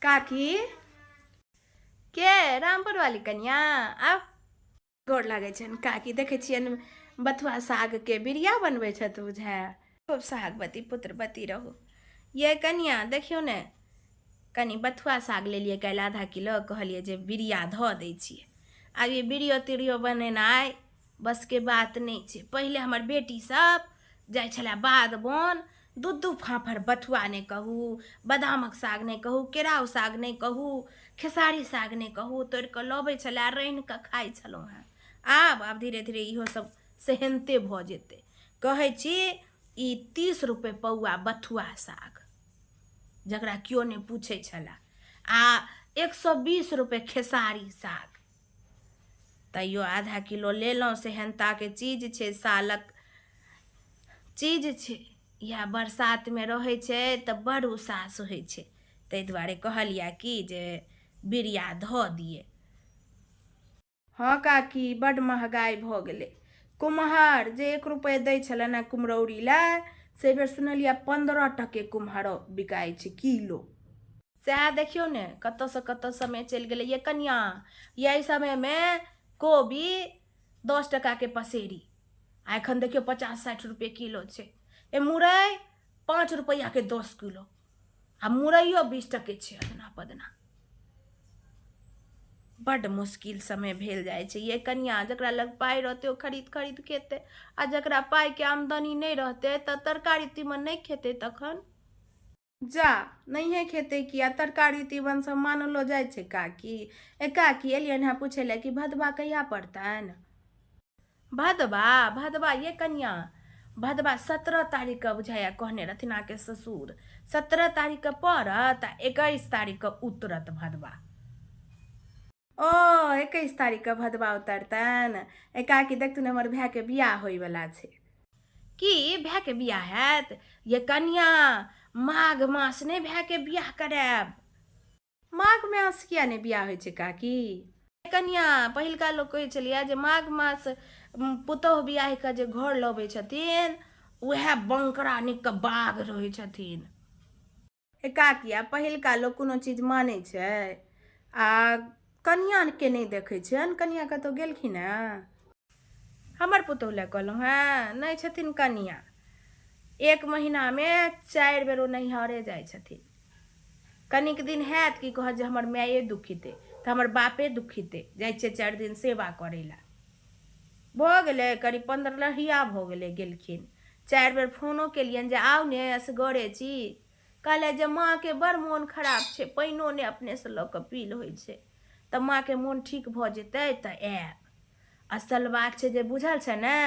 काकी के रामपुर वाली कन्या आब गोर लागै छन काकी। देखे छियन बथुआ साग के बिरिया बनबै छथि बुझा। खूब सागवती पुत्रवती रहू। ये कन्या देखियो ने कनी बथुआ साग लेलिए काल्हि आधा किलो, कहलिए जे बिरिया धऽ दै छिए। आब ये बिरियो तिरियो बनेनाइ बस के बात नहीं छै। पहले हमर बेटी सब जाय छला बाध बन, दू फाफर बथुआ नहीं कहू, बादामक साग नहीं कहू, केराव साग नहीं कहू, खेसारी साग नहीं कहू, तोड़ कऽ लबै छला, रान्हि कऽ खाइ छलहुँ हेँ। आब धीरे धीरे इहो सब सेहनते भऽ जेतै। कहै छी ई 30 रुपए पौआ बथुआ साग, जकरा केओ नहीं पूछै छला, आ 120 रुपए खेसारी साग। तैयो आधा किलो लेलहुँ। सेहनता के चीज छै, सालक चीज छै। यह बरसात में रहे छै तऽ बड़ उसास होइ छै। ताहि दुआरे कहलिया कि जे बिरिया धऽ दिए। हाँ काकी बड़ महगाई भऽ गेलै। कुम्हर जे 1 रुपए दै छलन ने कुम्हरौरी लए, से बेर सुनलिया 15 टके कुम्हर बिकाइ छै किलो। सएह देखियो ने कतऽ से समय चलि गेलै। ये कन्या यही समय में कोबी 10 टका के पसेरी, आ एखन देखियो 50-60 रुपए किलो छै। ए मुरई 5 रुपया के 10 किलो, आ मुरइयो 20 टके छै अदना पदना। बड मुश्किल समय भेल जाए छै ये कन्या। जकरा लग पाई रहते ओ खरीद खेते, आ जकरा पाई के आमदनी नहीं रहते तऽ तरकारी तीमन नहीं खेते। तखन जा नहीं खेते किया, तरकारी तीमन सब मानलो जाए छै काकी। ए काकी एलियन है पूछे ले कि भदवा कहिया पड़तन। भदवा ये कन्या भदवा 17 तारीख के बुझाया कहने रहथिन आके ससुर। 17 तारीख के पड़त आ 21 तारीख के उतरत भदवा। ओ 21 तारीख के भदवा उतरतन। ए काकी देखतु ने हमर भाई के बियाह होय वाला छै। की भाई के बियाह हैत ये कन्या? माघ मास ने भाई के बियाह करायब। माघ मास किया ने बियाह होइ छै काकी? कन्या पहिलका लोग कहै छलिया जे माघ मास पुतोह बियाह के जे घर लबै छथिन, वह बंकरा निक के बाघ रहै छथिन। ए काकी आ पहिलका लोग कोनो चीज मानै छै आ कन्या के नहीं देखै छन। कन्या कतौ गेलखिन हैं? हमर पुतोह ले कहलहुँ हैं, नहीं छथिन कन्या। 1 महीना में 4 बेर ओ नैहरे जाइ छथिन। कनिक दिन हैत कि कहत जे हमर माये दुखिते तऽ हमर बापे दुखिते, जाइ छै 4 दिन सेवा करै ला। भऽ गेलै करीब 15 भऽ गेलै गेलखिन। 4 बेर फोनो केलियन जे आउ ने असगरे छी। कहले जे माँ के बड़ मोन खराब छै, पाइनो ने अपने से लऽ कऽ पील होइ छै, तऽ माँ के मोन ठीक भऽ जेतै तऽ आयब। असल बात छै जे बुझल छै ने,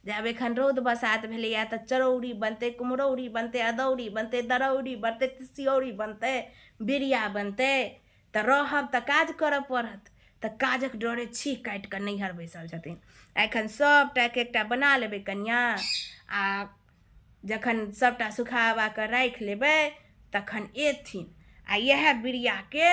जे आब एखन रौद बसात भेलैया तऽ चरौरी बनतै, कुम्हरौरी बनतै, अदौरी बनतै, दरौरी बनतै, तिसियौरी बनतै, बिरिया बनतै, तऽ रहब तऽ काज करऽ पड़त। तऽ काजक डरे छी काटि कऽ नैहर बैसल छथिन। एखन सबटा एक एकटा बना लेबै कन्या, आ जखन सबटा सुखाबा कऽ राखि लेबै तखन एथिन। आ यह बिरिया के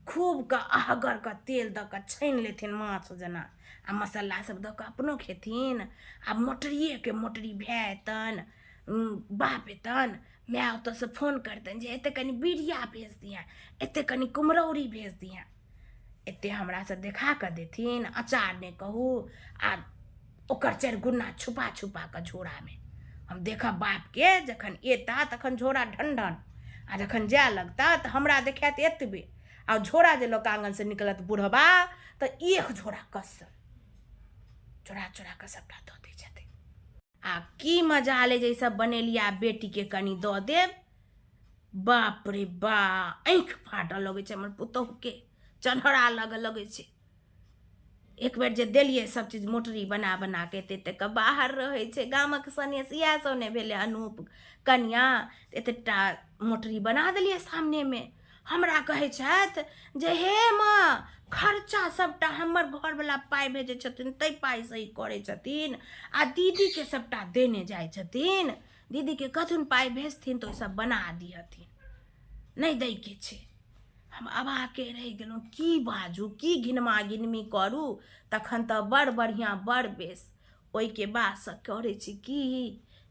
खूब कऽ अहगर कऽ तेल दऽ कऽ छानि लेथिन माछ जेना, आ मसाला सब दऽ कऽ अपनो खेथिन। आ मोटरिए के मोटरी भाय एतन, बाप एतन, माय ओतऽसँ फोन करतनि जे एते कनि बिरिया भेज दिहें, एते कनि कुम्हरौरी भेज दिहें। एते हमरा से देखा कऽ देथिन, अचार ने कहू, आ ओकर 4 गुन्ना छुपा कऽ झोरा में। हम देखब बाप के जखन एता तखन झोरा ढंढन, आ जखन जाय लगता तऽ हमरा देखात एतबे, आ झोरा जे लोक आंगन से निकलत बुढ़बा तऽ 1 झोरा कसल चोरा कऽ सबटा दऽ दै छथिन। आ की मजा ले जे सब बनेलिया बेटी के कनी दऽ देब। बाप रे बा, आँखि फाटऽ लगे छै हमर पुतोह के, चन्हरा लगे छै। एक बेर जे देलिए सब चीज मोटरी बना के, एते बाहर रहे छै गामक सनेस, इएह सब ने भेले अनूप कन्या। एतेटा मोटरी बना देलिए सामने में। हमरा कहै छथि जे हे माँ खर्चा सबटा हमर घरवला पाई भेजै छथिन, तै पाई सही करै छथिन, आ दीदी के सबटा देने जाइ छथिन। दीदी के कथुन पाई भेजथिन तऽ सब बना दिहथिन, नहीं दै के छै। हम अबाके रहि गेलहुँ, की बाजू की घिनमा घिनमी करू। तखन तऽ बड़ बढ़िआँ बड़ बेस। ओहिके बादसँ करै छी की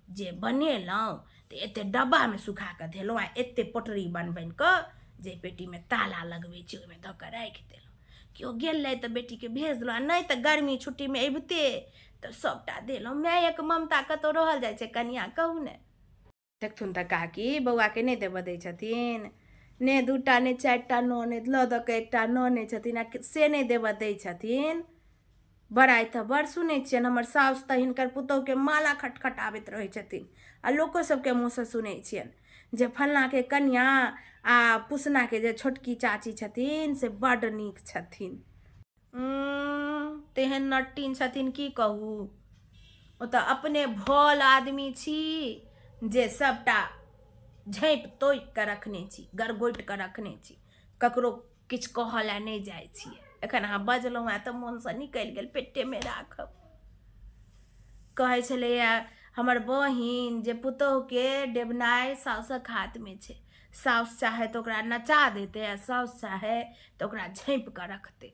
जे बनेलहुँ तऽ एते डब्बा में सुखा कऽ धेलहुँ, आ एते पोटरी बन कऽ जे पेटीमे ताला लगबै छै ओहिमे धऽ कऽ राखि देलहुँ। केओ गेलै तऽ बेटीके भेज देलहुँ, नहि तऽ गर्मी छुट्टीमे अबिते तऽ सभटा देलहुँ। मायक ममता कतहु रहल जाइ छै कनिया, कहू ने। देखथुन तऽ काकी बौआके नहि देबऽ दै छथिन, ने 2टा ने 4टा ननद लऽ दऽ कऽ एकटा ननद छथिन आ से नहि देबऽ दै छथिन। बड़ाइ तऽ बड़ सुनै छियनि, हमर साउस तऽ हिनकर पुतहुके माला खटखटाबैत रहै छथिन आ लोको सबके मुँहसँ सुनै छियनि जे फल्लाँके कनिया आ पुसनाके जे छोटकी चाची छथिन से बड्ड नीक छथिन। तेहन नट्टीन छथिन की कहू। ओ तऽ अपने भोल आदमी छी जे सबटा झाँपि तोपि कऽ रखने छी, गरगोटि कऽ रखने छी, ककरो किछु कहऽ लए नहि जाइ छियै। एखन अहाँ बजलहुँ हेँ तऽ मोनसँ निकलि गेल, पेटेमे राखब। कहै छलैया हमर बहिन जे पुतहुके डेबनाइ साउसक हाथमे छै, साउस चाहे तऽ ओकरा नचा देतै आ साउस चाहे तऽ ओकरा झाँपि कऽ रखतै।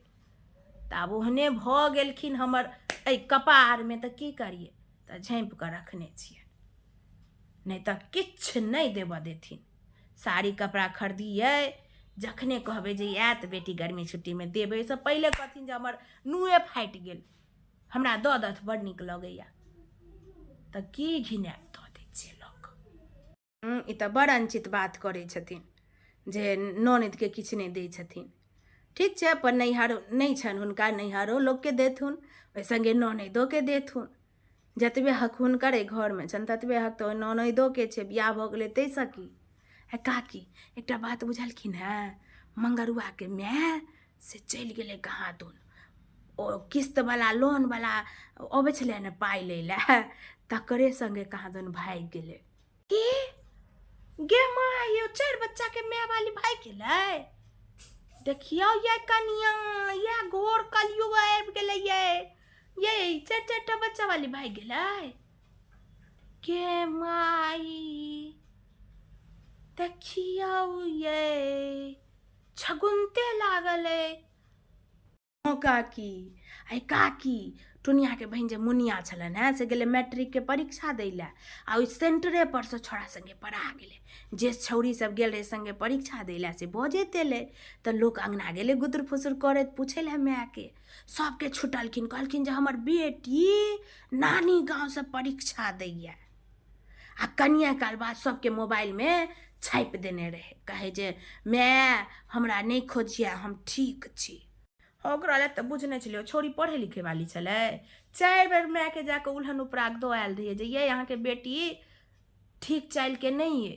तऽ आब ओहने भऽ गेलखिन हमर एहि कपारमे तऽ की करिए, तऽ झाँपि कऽ रखने छियै, नहीं तऽ किछु नहीं देबऽ देथिन। साड़ी कपड़ा खरीदिए जखने कहबै जे आयत बेटी गर्मी छुट्टीमे देबै, से पहिले कहथिन जे हमर नुए फाटि गेल, हमरा दऽ दथ बड़ नीक लगैया। तऽ की घिनायब दऽ दै छियै लोक। ई तऽ बड़ अनुचित बात करै छथिन जे ननदिके किछु नहि दै छथिन। ठीक छै, अपन नैहर नहि छनि हुनका, नैहरो लोकके देथुन, ओहि सङ्गे ननदिओके देथुन। जतबे हक हुनकर घरमे छनि ततबे हक तऽ ओहि ननदिओके छै, बियाह भऽ गेलै ताहिसँ की। हे काकी एकटा बात बुझलखिन हेँ, मंगरुआके माय से चलि गेलै कहाँ दून, ओ किस्तवला लोनवला अबै छलै ने पाइ लै लए, तकरे सङ्गे कहाँ दून भागि गेलै। की गे माँ, ये 4 बच्चाके माय वाली भागि गेलै? देखियौ ये कनिया, ये घोर कलयुग आबि गेलै ये 4 बच्चा वाली भागि गेलै। गे माई देखियौ ये, छगुनते लागल है। काकी आई काकी टुनियाके बहिन जे मुनिया छलन हेँ से गेलै मैट्रिकके परीक्षा दै लए आ ओहि सेंटरे पर से छोड़ा सङ्गे पढ़ा गेलै। जे छौरी सब गेल रहे सङ्गे परीक्षा दै लए से बजैत एलै तऽ लोक अङ्गना गेलै गुदुर फुसुर करैत पूछै लए मायके। सबके छुटलखिन, कहलखिन जे हमर बेटी नानी गाँवसँ परीक्षा दैया। आ कनिए काल बाद सबके मोबाइलमे छापि देने रहे, कहे जे माय हमरा नहीं खोजिया, हम ठीक छी। ओकरा लए तऽ बुझने छलियै छोरी पढ़े लिखे वाली छलै। 4 बेर मायके जाकऽ उल्हन उपराग दऽ आयल रहियै जे ये अहाँके बेटी ठीक चालिके नहीं है।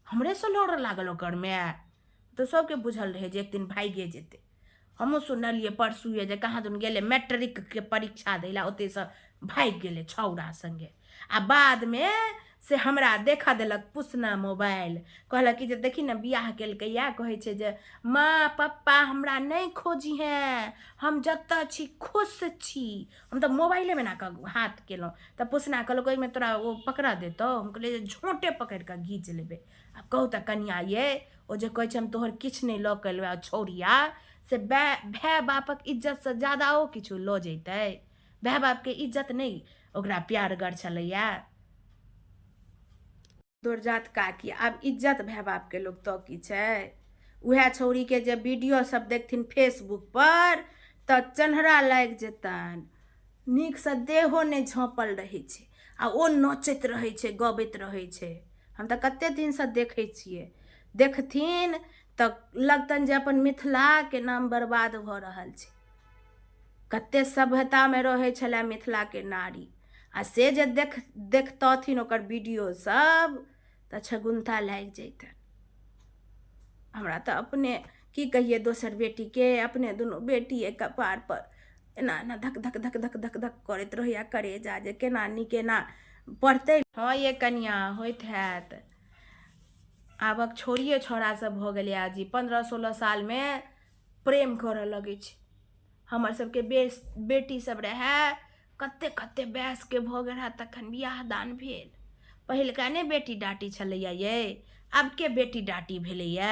हमरेसँ लड़ऽ लागल ओकर माय, तऽ सबके बुझल रहे जे एक दिन भाइगे जेतै। हमहूँ सुनलियै परसुए जे कहाँ दून गेलै मैट्रिकके परीक्षा दै लए, ओतयसँ भागि गेलै छौड़ा सङ्गे। आ बादमे से हमरा देखा देलक पुसना मोबाइल, कहलक कि जे देखी ने बियाह केलकै या, कहै छै जे माँ पप्पा हमरा नहीं खोजिहें, हम जतऽ छी खुश छी। हम तऽ मोबाइलेमे ना हाथ केलहुँ तऽ पुसना कहलक ओहिमे तोरा ओ पकड़ा देतौ। हम कहलिए जे झोँटे पकड़ि कऽ घीच लेबै। आब कहू तऽ कनिया ये, ओ जे कहै छै हम तोहर किछु नहीं लऽ के एलहुँ छौरिया, से भाय बापक इज्जतसँ ज्यादा ओ किछु लऽ जैतै? भाय बापके इज्जत नहीं ओकरा प्यार गर छलैया? दोरजात काकी आब इज्जत भाय बापके लोक तऽ की छै। उएह छौरीके जे वीडियो सब देखथिन फेसबुक पर तऽ चन्हरा लागि जेतनि। नीकसँ देहो नहि झाँपल रहै छै आ ओ नचैत रहै छै, गबैत रहै छै। हम तऽ कतेक दिनसँ देखै छियै। देखथिन तऽ लगतनि जे अपन मिथिलाके नाम बर्बाद भऽ रहल छै। कतेक सभ्यतामे रहै छलै मिथिलाके नारी, आ से जे देखतथिन ओकर वीडियो सब तऽ छगुन्ता लागि जैतनि। हमरा तऽ अपने की कहिए दोसर बेटीके, अपने दुनू बेटिए कपार पर एना एना धक धक धक धक धक धक करैत रहैया करेजा, जे केना निकेना पढ़तै। हाँ ये कनिया होइत हैत। आबक छोड़िए छोड़ा सब भऽ गेलै आजी 15-16 सालमे प्रेम करऽ लगै छै। हमर सबके बेटी सब रहे कते कते बैसके भऽ गेल है तखन बियाह दान भेल। पहिलका ने बेटी डाटी छलैया ये, आब के बेटी डाटी भेलैया।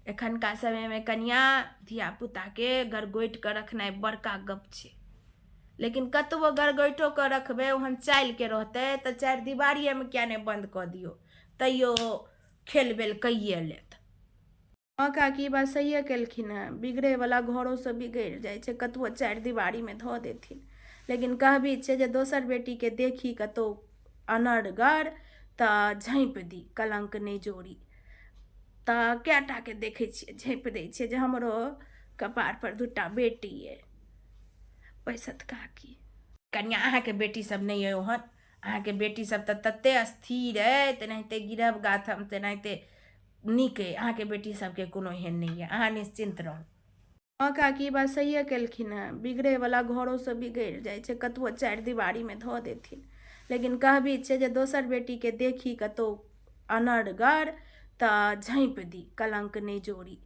एखनका समयमे कनिया धियापुताके गरगोटि कऽ रखनाइ बड़का गप छै। लेकिन कतबो गरगोटिओ कऽ रखबै ओहन चालिके रहतै तऽ 4 दीवारिएमे किया नहि बन्द कऽ दियौ, तैयो खेल बेल कैये लेत। हाँ काकी ई बात सहिए केलखिन हेँ। बिगड़ैवला घरोसँ बिगड़ि जाइ छै, कतबो चारि दीवारीमे धऽ देथिन। लेकिन कहबी छै जे दोसर बेटीके देखी कतहु अनर्गड़ तऽ झाँपि दी, कलंक नहि जोड़ी। तऽ कए टाके देखै छियै झाँपि दै छियै जे हमरो कपारपर 2टा बेटी अइ। पैसत काकी कनिया अहाँके बेटी सब नहीं है ओहन। अहाँके बेटी सब तऽ तते स्थिर है, तेनाहिते गिरब गाथम तेनाहिते नीक है। अहाँके बेटी सबके कोनो एहन नहीं है, अहाँ निश्चिंत रहू। हाँ काकी ई बात सहिए केलखिन हेँ। बिगड़ैवला घरोसँ बिगड़ि जाइ छै, कतबो चारि दीवारीमे धऽ देथिन। लेकिन कहबी छै जे दोसर बेटीके देखी कतहु अनर्गड़ तऽ झाँपि दी, कलंक नहीं जोड़ी।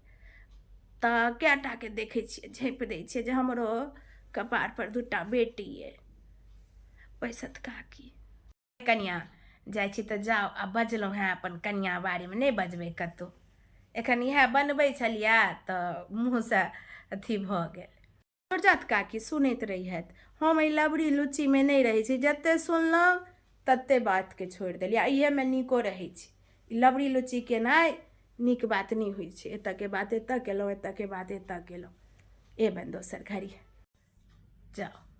तऽ कए टाके देखै छियै झाँपि दै छियै जे हमरो कपारपर 2टा बेटी अइ। पैसत काकी कनिया जाइ छी तऽ जाउ, आ बजलहुँ हेँ अपन कनिया बारेमे, नहि बजबै कतहु। एखन इएह बनबै छलियै तऽ मुँहसँ अथी भऽ गेल। सुरजत काकी सुनैत रहियत, हम एहि लबड़ी लुच्चीमे नहि रहै छी। जतेक सुनलहुँ ततेक बातके छोड़ि देलियै। इहेमे नीको रहै छै। ई लबड़ी लुच्ची केनाइ नीक बात नहीं होइ छै। एतऽके बात एतऽ केलहुँ, एतऽके बात एतऽ केलहुँ। एबनि दोसर घड़ी जाओ।